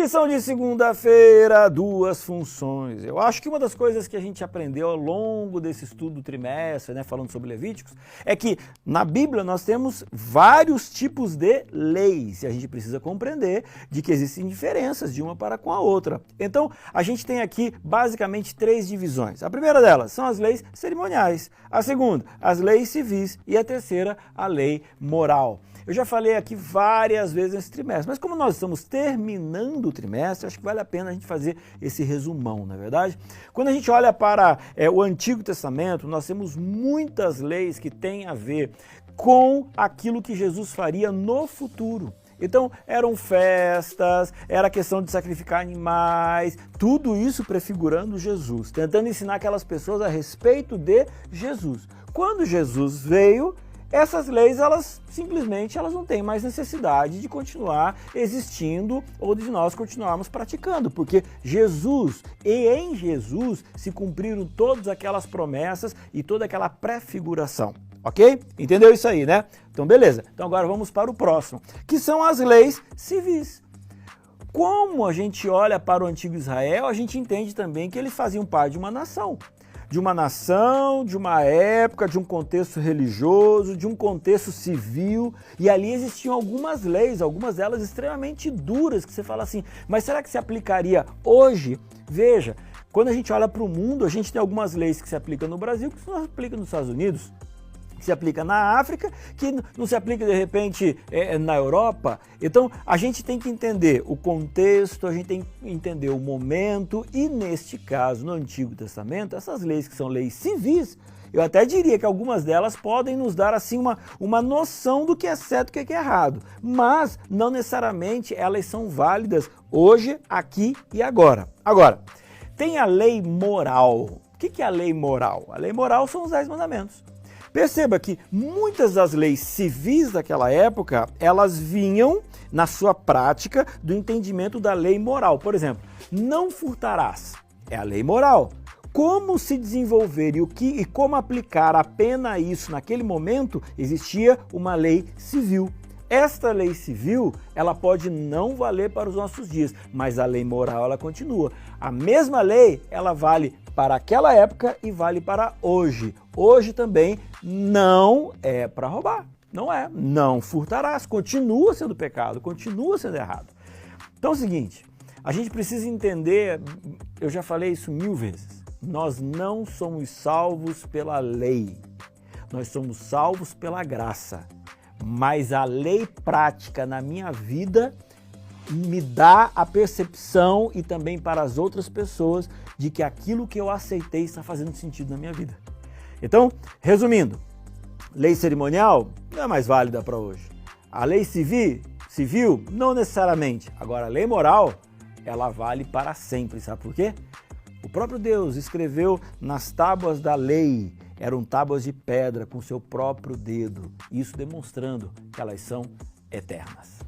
Lição de segunda-feira, duas funções. Eu acho que uma das coisas que a gente aprendeu ao longo desse estudo do trimestre, falando sobre Levíticos, é que na Bíblia nós temos vários tipos de leis e a gente precisa compreender de que existem diferenças de uma para com a outra. Então, a gente tem aqui basicamente três divisões. A primeira delas são as leis cerimoniais, a segunda, as leis civis e a terceira, a lei moral. Eu já falei aqui várias vezes nesse trimestre, mas como nós estamos terminando o trimestre, acho que vale a pena a gente fazer esse resumão, não é verdade? Quando a gente olha para o Antigo Testamento, nós temos muitas leis que têm a ver com aquilo que Jesus faria no futuro. Então, eram festas, era questão de sacrificar animais, tudo isso prefigurando Jesus, tentando ensinar aquelas pessoas a respeito de Jesus. Quando Jesus veio, essas leis, elas simplesmente não têm mais necessidade de continuar existindo ou de nós continuarmos praticando, porque Jesus e em Jesus se cumpriram todas aquelas promessas e toda aquela prefiguração, ok? Entendeu isso aí, né? Então beleza, então agora vamos para o próximo, que são as leis civis. Como a gente olha para o antigo Israel, a gente entende também que eles faziam parte de uma nação, de uma época, de um contexto religioso, de um contexto civil, e ali existiam algumas leis, algumas delas extremamente duras, que você fala assim, mas será que se aplicaria hoje? Veja, quando a gente olha para o mundo, a gente tem algumas leis que se aplicam no Brasil, que não se aplicam nos Estados Unidos, que se aplica na África, que não se aplica de repente na Europa. Então a gente tem que entender o contexto, a gente tem que entender o momento e neste caso, no Antigo Testamento, essas leis que são leis civis, eu até diria que algumas delas podem nos dar assim uma noção do que é certo e do que é errado, mas não necessariamente elas são válidas hoje, aqui e agora. Agora, tem a lei moral. O que é a lei moral? A lei moral são os 10 mandamentos. Perceba que muitas das leis civis daquela época, elas vinham, na sua prática, do entendimento da lei moral. Por exemplo, não furtarás, é a lei moral. Como se desenvolver e como aplicar a pena a isso naquele momento, existia uma lei civil. Esta lei civil, ela pode não valer para os nossos dias, mas a lei moral, ela continua. A mesma lei, ela vale para aquela época e vale para hoje. Hoje também não é para roubar, não furtarás, continua sendo pecado, continua sendo errado. Então é o seguinte, a gente precisa entender, eu já falei isso 1000 vezes, nós não somos salvos pela lei, nós somos salvos pela graça, mas a lei prática na minha vida me dá a percepção e também para as outras pessoas de que aquilo que eu aceitei está fazendo sentido na minha vida. Então, resumindo, lei cerimonial não é mais válida para hoje. A lei civil, não necessariamente. Agora, a lei moral, ela vale para sempre. Sabe por quê? O próprio Deus escreveu nas tábuas da lei, eram tábuas de pedra com seu próprio dedo, isso demonstrando que elas são eternas.